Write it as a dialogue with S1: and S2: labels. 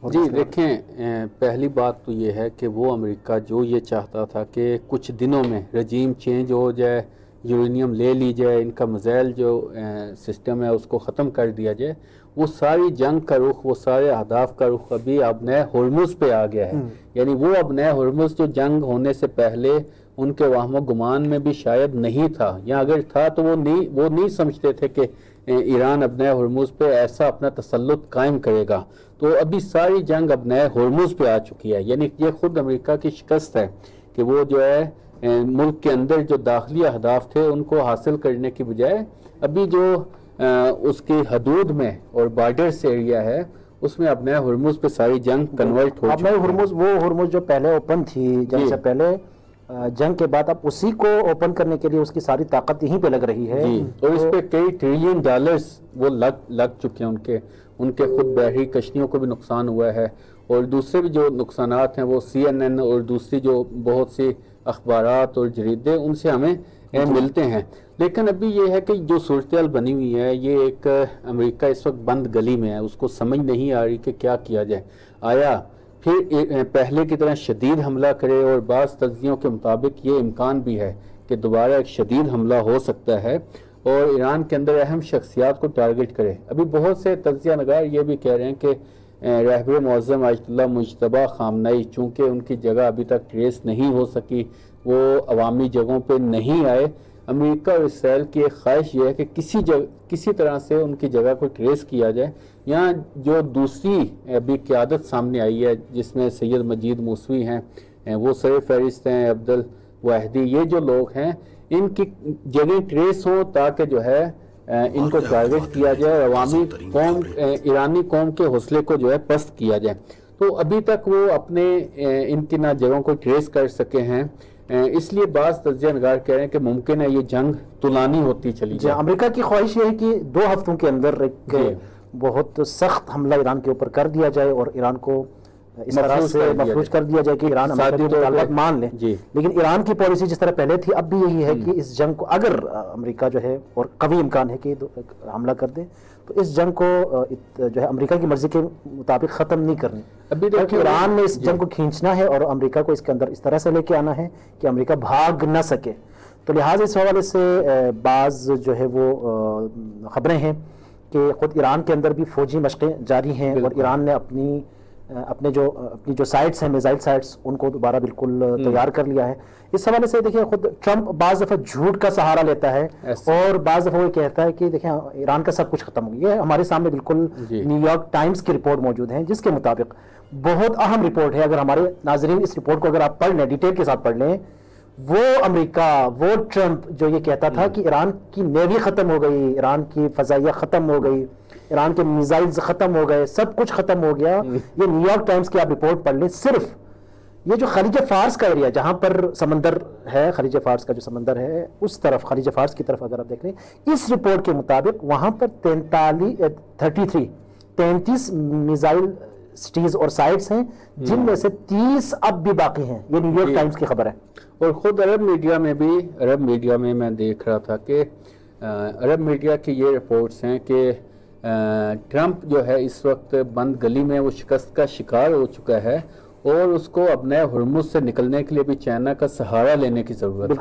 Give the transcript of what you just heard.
S1: جی دیکھیں، پہلی بات تو یہ ہے کہ وہ امریکہ جو یہ چاہتا تھا کہ کچھ دنوں میں رجیم چینج ہو جائے، یورینیم لے لی جائے، ان کا میزائل جو سسٹم ہے اس کو ختم کر دیا جائے، وہ ساری جنگ کا رخ، وہ سارے اہداف کا رخ ابھی اب نئے ہرمز پہ آ گیا ہے۔ یعنی وہ اب نئے ہرمز جو جنگ ہونے سے پہلے ان کے وہم و گمان میں بھی شاید نہیں تھا، یا اگر تھا تو وہ نہیں سمجھتے تھے کہ ایران اب نئے ہرمز پہ ایسا اپنا تسلط قائم کرے گا۔ تو ابھی ساری جنگ اب نئے ہرمز پہ آ چکی ہے، یعنی یہ خود امریکہ کی شکست ہے کہ وہ جو ہے ملک کے اندر جو داخلی اہداف تھے ان کو حاصل کرنے کی بجائے ابھی جو اس کی حدود میں اور بارڈرس ایریا ہے اس میں اب نئے ہرمز پہ ساری جنگ کنورٹ ہو
S2: اب نئے ہرمز، وہ ہرمز جو پہلے اوپن تھی جنگ سے پہلے، جنگ کے بعد اب اسی کو اوپن کرنے کے لیے اس کی ساری طاقت یہیں پہ لگ رہی ہے۔
S1: جی، اور اس پہ کئی ٹریلین ڈالرز وہ لگ چکے ہیں، ان کے خود بحری کشتیوں کو بھی نقصان ہوا ہے، اور دوسرے بھی جو نقصانات ہیں وہ CNN اور دوسری جو بہت سی اخبارات اور جریدے ان سے ہمیں ملتے ہیں۔ لیکن ابھی یہ ہے کہ جو صورتحال بنی ہوئی ہے، یہ ایک امریکہ اس وقت بند گلی میں ہے، اس کو سمجھ نہیں آ رہی کہ کیا کیا جائے۔ آیا پھر پہلے کی طرح شدید حملہ کرے، اور بعض تجزیوں کے مطابق یہ امکان بھی ہے کہ دوبارہ ایک شدید حملہ ہو سکتا ہے اور ایران کے اندر اہم شخصیات کو ٹارگٹ کرے۔ ابھی بہت سے تجزیہ نگار یہ بھی کہہ رہے ہیں کہ رہبر معظم آیت اللہ مجتبیٰ خامنئی، چونکہ ان کی جگہ ابھی تک ٹریس نہیں ہو سکی، وہ عوامی جگہوں پہ نہیں آئے، امریکہ اور اسرائیل کی ایک خواہش یہ ہے کہ کسی طرح سے ان کی جگہ کو ٹریس کیا جائے۔ یہاں جو دوسری ابھی قیادت سامنے آئی ہے جس میں سید مجید موسوی ہیں، وہ سر فہرست ہیں، عبد الواحدی، یہ جو لوگ ہیں ان کی جگہ ٹریس ہو تاکہ جو ہے ان کو ٹارگٹ کیا جائے، عوامی قوم، ایرانی قوم کے حوصلے کو جو ہے پست کیا جائے۔ تو ابھی تک وہ اپنے ان کی نہ جگہوں کو ٹریس کر سکے ہیں، اس لیے بعض تجزیہ نگار کہہ رہے ہیں کہ ممکن ہے یہ جنگ طولانی ہوتی چلی جائے۔
S2: امریکہ کی خواہش یہ ہے کہ 2 ہفتوں کے اندر ایک بہت سخت حملہ ایران کے اوپر کر دیا جائے اور ایران کو اس طرح سے مفلوج کر دیا جائے کہ ایران امریکہ کے مطالبات مان لے۔ لیکن ایران کی پالیسی جس طرح پہلے تھی اب بھی یہی ہے کہ اس جنگ کو اگر امریکہ جو ہے، اور قوی امکان ہے کہ حملہ کر دے، تو اس جنگ کو جو ہے امریکہ کی مرضی کے مطابق ختم نہیں کرنی، بلکہ ایران نے اس جنگ کو کھینچنا ہے اور امریکہ کو اس کے اندر اس طرح سے لے کے آنا ہے کہ امریکہ بھاگ نہ سکے۔ تو لہٰذا اس حوالے سے بعض جو ہے وہ خبریں ہیں کہ خود ایران کے اندر بھی فوجی مشقیں جاری ہیں، اور ایران نے اپنی جو سائٹس ہیں، میزائل سائٹس، ان کو دوبارہ بالکل تیار کر لیا ہے۔ اس حوالے سے دیکھیں، خود ٹرمپ بعض دفعہ جھوٹ کا سہارا لیتا ہے اور بعض دفعہ وہ کہتا ہے کہ دیکھیں ایران کا سب کچھ ختم ہو گیا ہے۔ ہمارے سامنے بالکل نیو یارک ٹائمز کی رپورٹ موجود ہے جس کے مطابق، بہت اہم رپورٹ ہے، اگر ہمارے ناظرین اس رپورٹ کو اگر آپ پڑھ لیں، ڈیٹیل کے ساتھ پڑھ لیں، وہ امریکہ، وہ ٹرمپ جو یہ کہتا تھا کہ ایران کی نیوی ختم ہو گئی، ایران کی فضائیہ ختم ہو گئی، ایران کے میزائلز ختم ہو گئے، سب کچھ ختم ہو گیا، یہ نیو یارک ٹائمز کی آپ رپورٹ پڑھ لیں، صرف یہ جو خلیج فارس کا ایریا جہاں پر سمندر ہے، خلیج فارس کا جو سمندر ہے اس طرف، خلیج فارس کی طرف اگر آپ دیکھ لیں، اس رپورٹ کے مطابق وہاں پر 33 میزائل سٹیز اور سائٹس ہیں، جن میں سے 30 اب بھی باقی ہیں۔ یہ نیو یارک ٹائمز کی خبر ہے۔
S1: اور خود عرب میڈیا میں میں دیکھ رہا تھا کہ عرب میڈیا کی یہ رپورٹس ہیں کہ ٹرمپ جو ہے اس وقت بند گلی میں وہ شکست کا شکار ہو چکا ہے، اور اس کو اب نئے ہرمز سے نکلنے کے لیے بھی چائنا کا سہارا لینے کی ضرورت ہے۔